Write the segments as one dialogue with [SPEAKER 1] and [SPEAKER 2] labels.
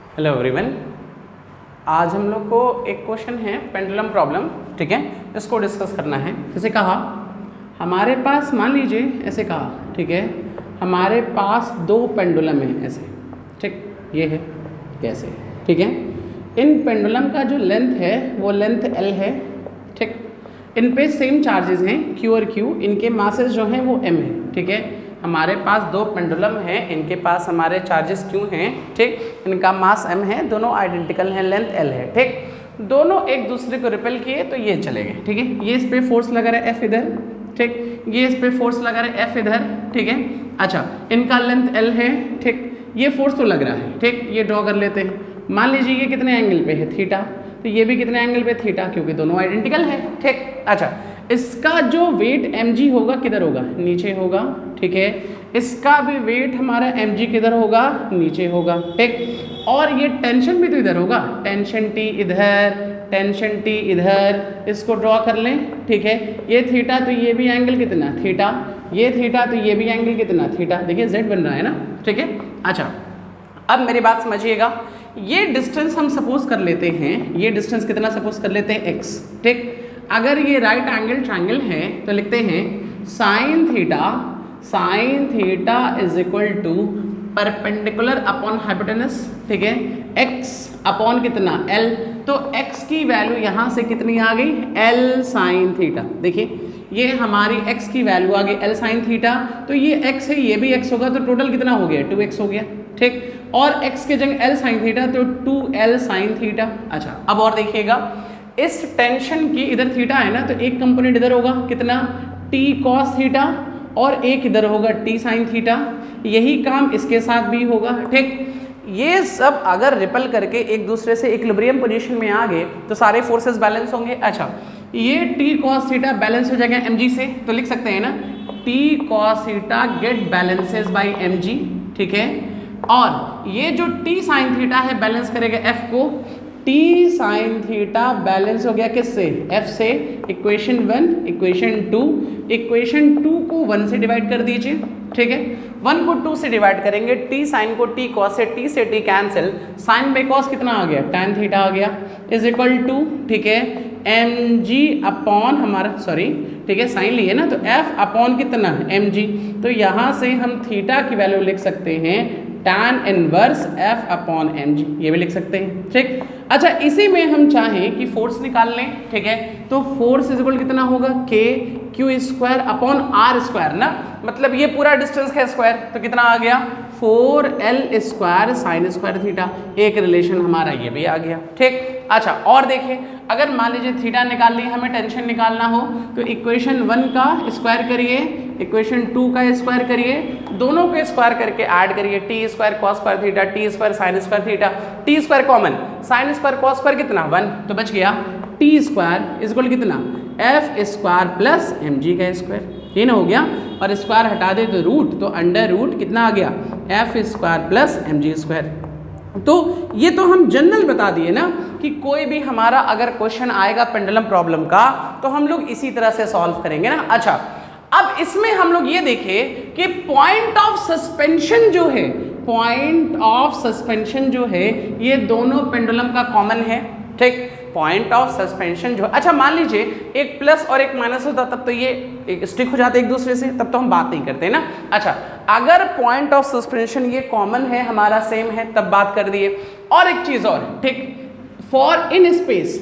[SPEAKER 1] Hello everyone, आज हम लोग को एक क्वेश्चन है पेंडुलम प्रॉब्लम, ठीक है, इसको डिस्कस करना है। जैसे कहा हमारे पास, मान लीजिए ऐसे कहा, ठीक है, हमारे पास दो पेंडुलम है ऐसे, ठीक, ये है कैसे, ठीक है। इन पेंडुलम का जो लेंथ है वो लेंथ L है, ठीक। इन पे सेम चार्जेस हैं Q और Q, इनके मासेस जो हैं वो M है, ठीक है। हमारे पास दो पेंडुलम हैं, इनके पास हमारे चार्जेस Q हैं, ठीक, इनका मास M है, दोनों आइडेंटिकल हैं, लेंथ L है, ठीक। दोनों एक दूसरे को रिपेल किए तो ये चले गए, ठीक है। ये इस पे फोर्स लगा रहा है F इधर, ठीक, ये इस पे फोर्स लगा रहा है F इधर, ठीक है। अच्छा, इनका लेंथ L है, ठीक, ये फोर्स तो लग रहा है, ठीक, ये ड्रॉ कर लेते हैं। मान लीजिए ये कितने एंगल पे है, थीटा, तो ये भी कितने एंगल पे, थीटा, क्योंकि दोनों आइडेंटिकल है, ठीक। अच्छा, इसका जो वेट mg होगा किधर होगा, नीचे होगा, ठीक है। इसका भी वेट हमारा mg किधर होगा, नीचे होगा, ठीक। और ये टेंशन भी तो इधर होगा, टेंशन T इधर, टेंशन T इधर, इसको ड्रॉ कर लें, ठीक है। ये थीटा तो ये भी एंगल कितना, थीटा, ये थीटा तो ये भी एंगल कितना, थीटा, देखिए z बन रहा है ना, ठीक है। अच्छा, अब मेरी बात समझिएगा, ये डिस्टेंस हम सपोज कर लेते हैं, ये डिस्टेंस कितना सपोज कर लेते हैं, x, ठीक। अगर ये राइट एंगल ट्रायंगल है तो लिखते हैं sine theta is equal to perpendicular upon hypotenuse, ठीक है, x अपॉन कितना L, तो x की वैल्यू यहाँ से कितनी आ गई, L साइन थीटा। देखिए ये हमारी x की वैल्यू आ गई L साइन थीटा, तो ये x है, ये भी x होगा, तो टोटल कितना हो गया, 2x हो गया, ठीक। और x के जगह L साइन थीटा तो 2L साइन थीटा। अच्छा, अब और देखिएगा, इस टेंशन की इधर थीटा है ना, तो एक कंपोनेंट इधर होगा कितना, T कॉस थीटा, और एक इधर होगा T साइन थीटा। यही काम इसके साथ भी होगा, ठीक। ये सब अगर रिपल करके एक दूसरे से इक्विलिब्रियम पोजीशन में आ गए तो सारे फोर्सेस बैलेंस होंगे। अच्छा, ये T कॉस थीटा बैलेंस हो जाएगा mg से, तो लिख सकते हैं ना T cos theta get balances by mg, ठीक है। और ये जो T साइन थीटा है बैलेंस करेगा F को, T साइन थीटा बैलेंस हो गया किससे, F से। इक्वेशन 1, इक्वेशन 2, इक्वेशन 2 को 1 से डिवाइड कर दीजिए, ठीक है। 1 को 2 से डिवाइड करेंगे, T साइन को T कॉस से, T से T cancel, sine by cos कितना आ गया, tan थीटा आ गया, इज इक्वल टू, ठीक है, mg अपॉन हमारा, सॉरी, ठीक है, साइन लिए ना, तो F अपॉन कितना, mg, तो यहाँ से हम थीटा की वैल्यू लिख सकते हैं tan inverse F upon mg, ये भी लिख सकते हैं, ठीक। अच्छा, इसी में हम चाहें कि फोर्स निकाल लें, ठीक है, तो फोर्स इज इक्वल कितना होगा, k q square upon r square ना, मतलब ये पूरा डिस्टेंस है स्क्वायर, तो कितना आ गया 4L square sine square theta, एक रिलेशन हमारा ये भी आ गया, ठीक। अच्छा, और देखिए, अगर मान लीजिए थीटा निकाल लिया, हमें टेंशन निकालना हो, तो इक्वेशन 1 का स्क्वायर करिए, इक्वेशन 2 का स्क्वायर करिए, दोनों के स्क्वायर करके ऐड करिए, T square cos square theta, T square sine square theta, T square common, sine square cos square कितना 1, तो बच गया टी स्क्वायर इज इक्वल कितना, एफ स्क्वायर प्लस mg का स्क्वायर, ये ना हो गया, और स्क्वायर हटा दे तो रूट, तो अंडर रूट कितना आ गया, F square plus mg square. तो ये तो हम जनरल बता दिए ना कि कोई भी हमारा अगर क्वेश्चन आएगा पेंडुलम प्रॉब्लम का तो हम लोग इसी तरह से सॉल्व करेंगे ना। अच्छा, अब इसमें हम लोग ये देखें कि पॉइंट ऑफ सस्पेंशन जो है, पॉइंट ऑफ सस्पेंशन जो है, ये दोनों पेंडुलम का कॉमन है, ठीक। पॉइंट ऑफ सस्पेंशन जो, अच्छा मान लीजिए एक प्लस और एक माइनस होता तब तो ये स्टिक हो जाते एक दूसरे से, तब तो हम बात नहीं करते ना। अच्छा, अगर पॉइंट ऑफ सस्पेंशन ये कॉमन है, हमारा सेम है, तब बात कर दिए। और एक चीज और, ठीक, फॉर इन स्पेस,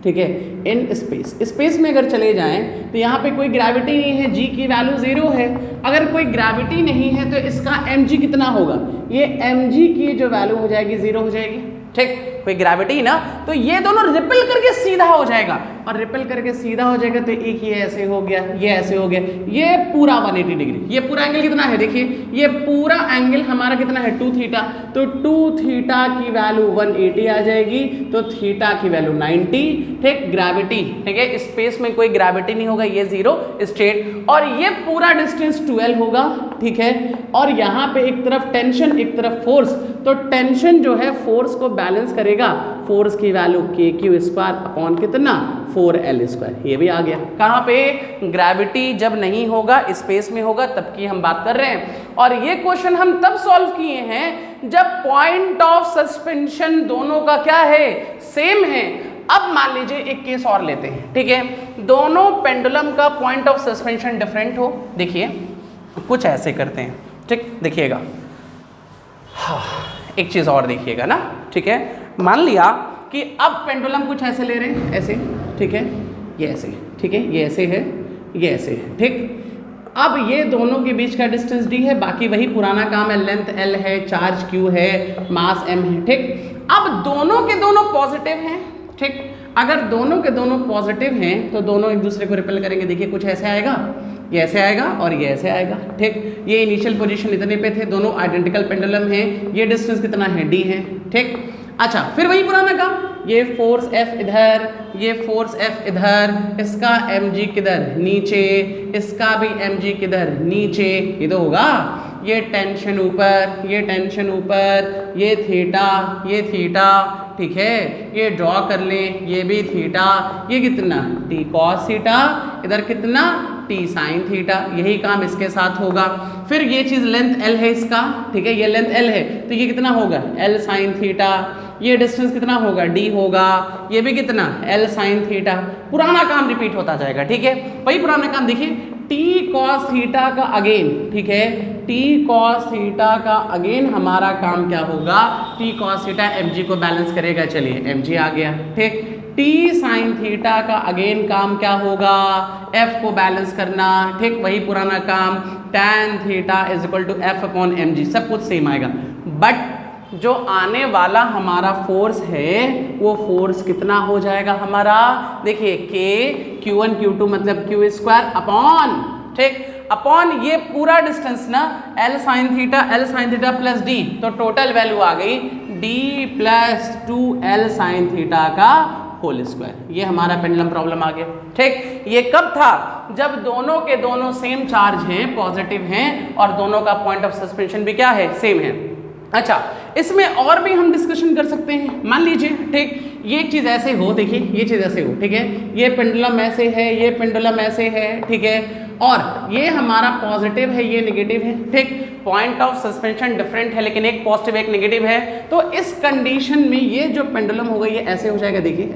[SPEAKER 1] ठीक है, इन स्पेस में अगर चले जाएं तो यहाँ पे कोई ग्रेविटी नहीं है, g की वैल्यू 0 है। अगर कोई ग्रेविटी नहीं है तो इसका mg कितना होगा, ये mg की जो वैल्यू हो जाएगी 0 हो जाएगी, ठीक, कोई ग्रेविटी ना, तो ये दोनों रिपेल करके सीधा हो जाएगा, और रिपेल करके सीधा हो जाएगा तो एक ये ऐसे हो गया, ये ऐसे हो गया, ये पूरा 180 डिग्री, ये पूरा एंगल कितना है, देखिए ये पूरा एंगल हमारा कितना है 2 थीटा, तो 2 थीटा की वैल्यू 180 आ जाएगी, तो थीटा की वैल्यू 90, ठीक। ग्रेविटी, ठीक है, स्पेस में कोई ग्रेविटी नहीं होगा, ये 0 स्टेट, और ये पूरा डिस्टेंस 12 होगा, ठीक है, और यहाँ पे एक तरफ टेंशन एक तरफ फोर्स, तो टेंशन जो है फोर्स को बैलेंस करेगा, फोर्स की वैल्यू KQ² अपॉन कितना 4L², ये भी आ गया। कहाँ पे, ग्रेविटी जब नहीं होगा स्पेस में होगा तब की हम बात कर रहे हैं। और ये क्वेश्चन हम तब सॉल्व किए हैं जब पॉइंट ऑफ सस्पेंशन दोनों का क्या है, सेम है। अब मान लीजिए एक केस और लेते हैं, ठीक है, दोनों पेंडुलम का पॉइंट ऑफ सस्पेंशन डिफरेंट हो। देखिए कुछ ऐसे करते हैं, ठीक, देखिएगा, हाँ एक चीज़ और देखिएगा ना, ठीक है, मान लिया कि अब पेंडुलम कुछ ऐसे ले रहे हैं, ऐसे, ठीक है, ये ऐसे, ठीक है, ये ऐसे है, ये ऐसे है, ठीक। अब ये दोनों के बीच का डिस्टेंस d है, बाकी वही पुराना काम है, लेंथ L है, चार्ज Q है, मास m है, ठीक। अब दोनों के दोनों पॉजिटिव हैं, ठीक, अगर दोनों के दोनों पॉजिटिव हैं तो दोनों एक दूसरे को रिपेल करेंगे। देखिए कुछ ऐसे आएगा, ये ऐसे आएगा और ये ऐसे आएगा, ठीक। ये इनिशियल पोजीशन इतने पे थे, दोनों आइडेंटिकल पेंडुलम हैं, ये डिस्टेंस कितना है d है, ठीक। अच्छा फिर वही पुराना काम, ये फोर्स F इधर, ये फोर्स F इधर, इसका mg किधर नीचे, इसका भी mg किधर नीचे, ये तो होगा। ये टेंशन ऊपर, ये टेंशन ऊपर, ये थीटा, ठीक है, ये ड्रॉ कर लें, ये भी थीटा, ये कितना t cos थीटा, इधर कितना t sin थीटा, यही काम इसके साथ होगा। फिर ये चीज़ लेंथ L है इसका, ठीक है, ये लेंथ L है तो ये कितना होगा L sin थीटा, ये डिस्टेंस कितना होगा d होगा, ये भी कितना L sin थीटा। पुराना काम रिपीट होता जाएगा, ठीक है, वही पुराना काम। देखिए t cos थीटा का अगेन, ठीक है, t cos थीटा का अगेन हमारा काम क्या होगा, t cos थीटा mg को बैलेंस करेगा, चलिए mg आ गया, ठीक। t sin थीटा का अगेन काम क्या होगा, f को बैलेंस करना, ठीक, वही पुराना काम, tan theta is equal to f upon mg, सब कुछ सेम आएगा। बट जो आने वाला हमारा फोर्स है वो फोर्स कितना हो जाएगा हमारा, देखिए K Q1 Q2 मतलब Q² अपॉन, ठीक, अपॉन ये पूरा डिस्टेंस ना L sin theta plus d, तो टोटल वैल्यू आ गई d plus 2L sin theta का होल स्क्वायर। ये हमारा पेंडुलम प्रॉब्लम आ गया, ठीक। ये कब था, जब दोनों के दोनों सेम चार्ज हैं, पॉजिटिव हैं, और दोनों का पॉइंट ऑफ सस्पेंशन भी क्या है, सेम है। अच्छा इसमें और भी हम डिस्कशन कर सकते हैं, मान लीजिए, ठीक, ये चीज़ ऐसे हो, देखिए ये चीज़ ऐसे हो, ठीक है, ये पेंडुलम ऐसे है, ये पेंडुलम ऐसे है, ठीक है, और ये हमारा पॉजिटिव है, ये नेगेटिव है, ठीक, पॉइंट ऑफ सस्पेंशन डिफरेंट है लेकिन एक पॉजिटिव एक नेगेटिव है। तो इस कंडीशन में ये जो पेंडुलम होगा ये ऐसे हो जाएगा, देखिए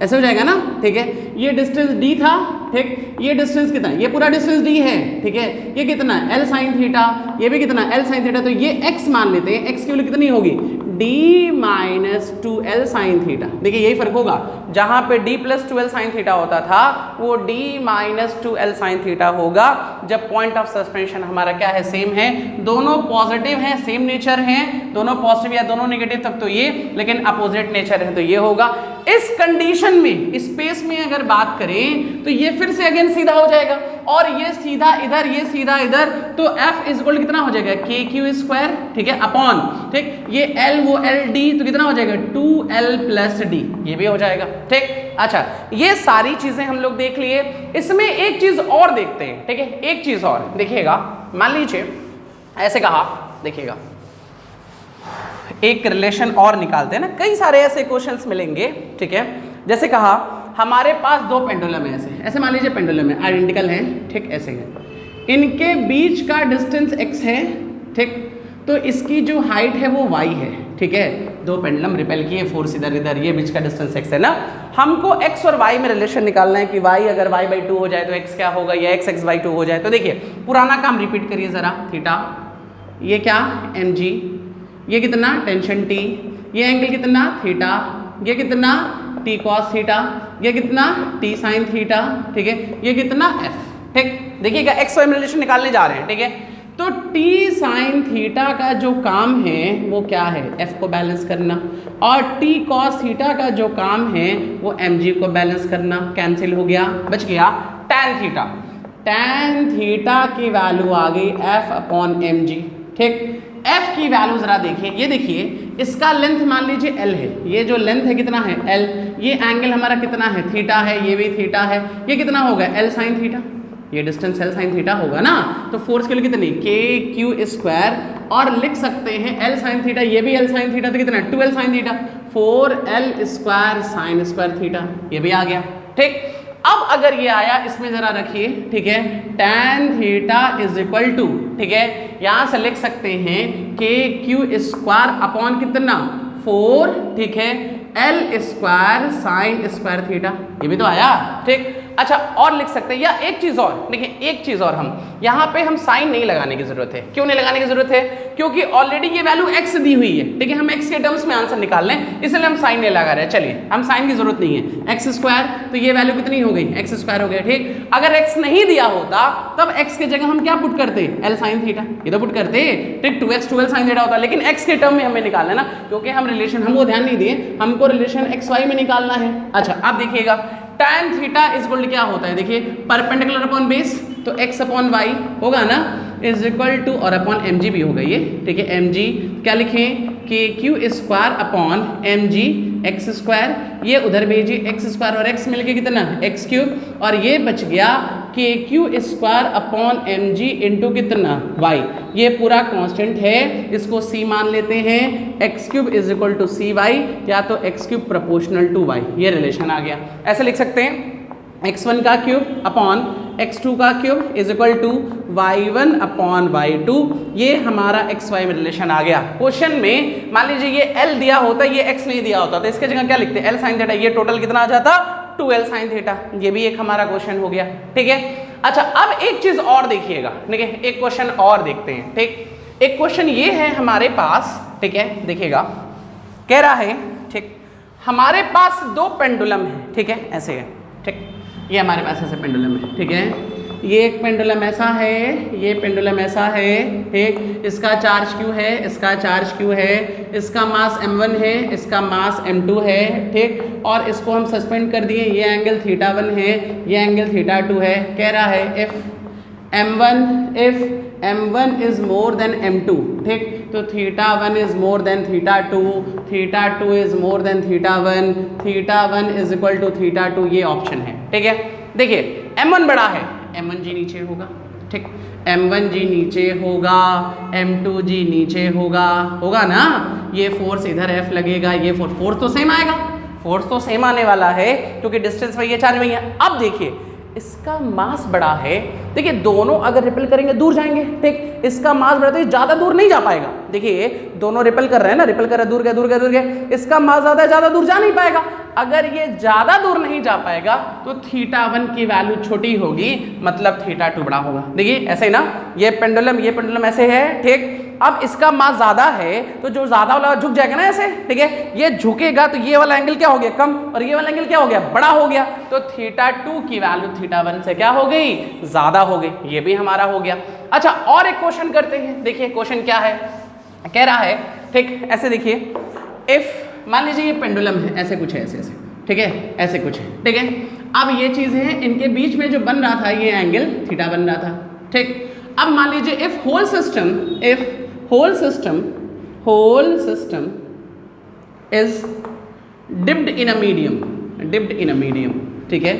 [SPEAKER 1] ऐसे हो जाएगा ना, ठीक है, ये डिस्टेंस d था, ठीक, ये डिस्टेंस कितना, ये पूरा डिस्टेंस d है, ठीक है, ये कितना L sin थीटा, ये भी कितना L sin थीटा, तो ये x मान लेते हैं, x की वैल्यू कितनी होगी d minus 2L sin theta. देखिए यही फर्क होगा, जहां पे d plus 2L sin theta होता था वो d minus 2L sin theta होगा जब पॉइंट ऑफ सस्पेंशन हमारा क्या है, सेम है, दोनों पॉजिटिव हैं, सेम नेचर हैं, दोनों पॉजिटिव या दोनों नेगेटिव तब तो ये, लेकिन अपोजिट नेचर है तो ये होगा। इस कंडीशन में स्पेस में अगर बात करें तो ये फिर से अगेन सीधा हो जाएगा, और ये सीधा इधर, ये सीधा इधर, तो F इज इक्वल कितना हो जाएगा KQ², ठीक है, अपॉन, ठीक, ये L वो LD, तो कितना हो जाएगा 2L प्लस D, ये भी हो जाएगा, ठीक। अच्छा ये सारी चीजें हम लोग देख लिए, इसमें एक चीज और देखते हैं, ठीक है, एक चीज और देखिएगा, मान लीजिए ऐसे कहा, देखिएगा एक रिलेशन और निकालते हैं ना, कई सारे ऐसे क्वेश्चंस मिलेंगे, ठीक है, जैसे कहा हमारे पास दो पेंडुलम है, ऐसे मान लीजिए पेंडुलम है, आइडेंटिकल हैं, ठीक, ऐसे हैं, इनके बीच का डिस्टेंस x है, ठीक, तो इसकी जो हाइट है वो y है, ठीक है, दो पेंडुलम रिपेल किए, फोर्स इधर इधर, ये बीच का डिस्टेंस x है ना, हमको x और y में रिलेशन निकालना है कि y अगर y/2 हो जाए तो x क्या होगा, या x/2 हो जाए, तो देखिए पुराना काम रिपीट करिए जरा, थीटा, ये क्या mg, ये कितना टेंशन t, ये एंगल कितना थीटा, ये कितना t cos थीटा, ये कितना t sin थीटा, ठीक है, ये कितना f, ठीक। देखिएगा x y में रिलेशन निकालने जा रहे हैं, ठीक है, तो t sin थीटा का जो काम है वो क्या है, f को बैलेंस करना, और t cos थीटा का जो काम है वो mg को बैलेंस करना। कैंसिल हो गया, बच गया tan थीटा, tan थीटा की वैल्यू आ गई f अपॉन mg, ठीक। f की वैल्यू जरा देखिए, ये देखिए इसका लेंथ मान लीजिए l है, ये जो लेंथ है कितना है l, ये एंगल हमारा कितना है थीटा है, ये भी थीटा है, ये कितना होगा L sin थीटा, ये डिस्टेंस एल साइन थीटा होगा ना, तो फोर्स की वैल्यू कितनी के क्यू स्क्वायर, और लिख सकते हैं एल साइन थीटा, ये भी एल साइन थीटा तो कितना 2 L sine theta, 4 L square sine square theta, ये भी आ गया। ठीक, अब अगर ये आया इसमें जरा रखिए, ठीक है, tan theta is equal to, ठीक है, यहां से लिख सकते हैं के क्यू स्क्वायर अपॉन कितना 4, ठीक है, L square sine square theta, ये भी तो आया। ठीक, अच्छा और लिख सकते हैं, या एक चीज और देखिए, एक चीज और, हम यहाँ पे हम साइन नहीं लगाने की जरूरत है। क्यों नहीं लगाने की जरूरत है? क्योंकि ऑलरेडी ये वैल्यू x दी हुई है, ठीक है, हम x के टर्म्स में आंसर निकाल लें, इसलिए हम साइन नहीं लगा रहे हैं। चलिए, हम साइन की जरूरत नहीं है, x स्क्वायर, तो ये वैल्यू कितनी हो गई, x स्क्वायर हो गया। ठीक, अगर x नहीं दिया होता तब x की जगह हम क्या पुट करते, एल साइन थीटा, ये तो पुट करते। ठीक, 2x 2l साइन थीटा होता, लेकिन x के टर्म में हमें निकालना है ना, क्योंकि हम रिलेशन, हमको ध्यान नहीं दिए, हमको रिलेशन x y में निकालना है। अच्छा, अब देखिएगा tan theta is equal to क्या होता है, देखिए परपेंडिकुलर अपॉन बेस, तो x अपॉन y होगा ना, इज इक्वल टू, और अपॉन mg भी होगा ये, ठीक है, mg क्या लिखें, के Q square upon mg x square, ये उधर भेजिए x स्क्वायर और x मिलके कितना x क्यूब, और ये बच गया के Q square upon mg into कितना y, ये पूरा कांस्टेंट है, इसको c मान लेते हैं, x cube is equal to cy, या तो x cube proportional to y, ये रिलेशन आ गया। ऐसे लिख सकते हैं x1 का क्यूब अपॉन x2 का cube is equal to y1 upon y2, ये हमारा xy में रिलेशन आ गया। क्वेश्चन में मान लीजिए ये l दिया होता, ये x नहीं दिया होता, तो इसके जगह क्या लिखते, l साइन थीटा, ये टोटल कितना आ जाता 2l साइन थीटा, ये भी एक हमारा क्वेश्चन हो गया। ठीक है, अच्छा अब एक चीज और देखिएगा, ठीक है, एक क्वेश्चन और देखते हैं। ठीक, एक क्वेश्चन ये है हमारे पास, ठीक है, देखिएगा, कह रहा है, ठीक, हमारे पास दो पेंडुलम है, ठीक है, ऐसे है, ठीक, ये हमारे पास ऐसे पेंडुलम है, ठीक है, ये एक पेंडुलम ऐसा है, ये पेंडुलम ऐसा है, ठीक, इसका चार्ज क्यू है, इसका चार्ज क्यू है, इसका मास m1 है, इसका मास m2 है, ठीक, और इसको हम सस्पेंड कर दिए, ये एंगल θ1 है, ये एंगल θ2 है। कह रहा है if m1 is more then m2, ठीक, तो θ1 is more than θ2, θ2 is more than θ1, θ1 is equal to θ2, ये ऑप्शन है। ठीक है, देखिए m1 बड़ा है, m1g नीचे होगा, ठीक, m1g नीचे होगा, m2g नीचे होगा, होगा ना, ये फोर्स इधर F लगेगा, ये फोर्स तो सेम आएगा, फोर्स तो सेम आने वाला है, क्योंकि डिस्टेंस वही है, चार्ज वही है। अब देखिए इसका मास बड़ा है, देखिए दोनों अगर रिपेल करेंगे दूर जाएंगे, ठीक, इसका मास बड़ा तो ये ज्यादा दूर नहीं जा पाएगा, देखिए दोनों रिपेल कर रहे हैं ना, रिपेल कर रहे हैं, दूर गए दूर गए दूर गए, इसका मास ज्यादा है, ज्यादा दूर जा नहीं पाएगा। अगर ये ज्यादा दूर नहीं जा पाएगा तो θ1 की वैल्यू छोटी होगी, मतलब θ2 बड़ा होगा। देखिए ऐसे ही ना, ये पेंडुलम ऐसे है, ठीक, अब इसका मास ज्यादा है तो जो ज्यादा वाला झुक जाएगा ना ऐसे, ठीक है, ये झुकेगा तो ये वाला एंगल क्या हो गया, कम, और ये वाला एंगल क्या हो गया, बड़ा हो गया, तो θ2 की वैल्यू θ1 से क्या हो गई, ज्यादा हो गई, ये भी हमारा हो गया। अच्छा और एक क्वेश्चन करते हैं, देखिए क्वेश्चन क्या है, कह रहा है, ठीक, ऐसे देखिए, इफ मान लीजिए ये पेंडुलम है, ऐसे कुछ है, ऐसे ऐसे, ठीक है, ऐसे कुछ है, ठीक है, अब ये चीज है, इनके बीच में जो बन रहा था ये एंगल थीटा बन रहा था, ठीक, अब मान लीजिए if whole system is dipped in a medium, ठीक है,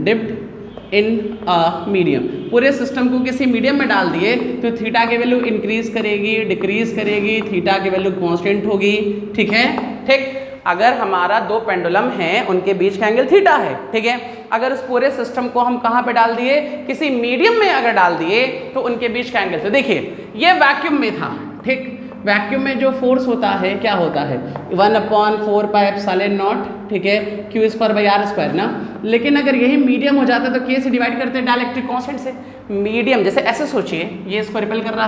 [SPEAKER 1] डिप्ड इन अ मीडियम, पूरे सिस्टम को किसी मीडियम में डाल दिए तो थीटा की वैल्यू इंक्रीज करेगी, डिक्रीज करेगी, थीटा की वैल्यू कांस्टेंट होगी, ठीक है, ठीक, अगर हमारा दो पेंडुलम हैं उनके बीच का एंगल थीटा है, ठीक है, अगर उस पूरे सिस्टम को हम कहाँ पे डाल दिए, किसी मीडियम में अगर डाल दिए तो उनके बीच का एंगल, तो देखिए ये वैक्यूम में था, ठीक, वैक्यूम में जो फोर्स होता है क्या होता है 1/4πε0, ठीक है, Q²/r² ना, लेकिन अगर यही मीडियम हो जाता तो K से डिवाइड करते हैं डायलेक्ट्रिक कांस्टेंट से, मीडियम जैसे ऐसे सोचिए, ये इसको रिपेल कर रहा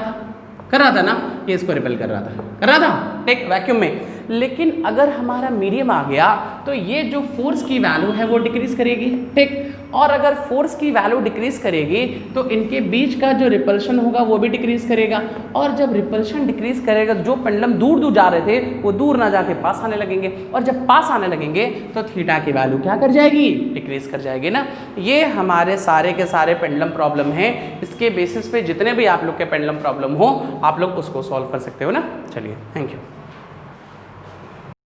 [SPEAKER 1] था ना, ये इसको रिपेल कर रहा था, ठीक, वैक्यूम में, लेकिन अगर हमारा मीडियम आ गया तो ये जो फोर्स की वैल्यू है वो डिक्रीज करेगी, ठीक, और अगर फोर्स की वैल्यू डिक्रीज करेगी तो इनके बीच का जो रिपल्शन होगा वो भी डिक्रीज करेगा, और जब रिपल्शन डिक्रीज करेगा जो पेंडुलम दूर दूर जा रहे थे वो दूर ना जाके पास आने लगेंगे, और जब पास आने लगेंगे तो थीटा की वैल्यू क्या कर जाएगी, डिक्रीज कर जाएगी ना। ये हमारे सारे के सारे पेंडुलम प्रॉब्लम हैं, इसके बेसिस पे जितने भी आप लोग के पेंडुलम प्रॉब्लम हो आप लोग उसको सॉल्व कर सकते हो ना। चलिए, थैंक यू।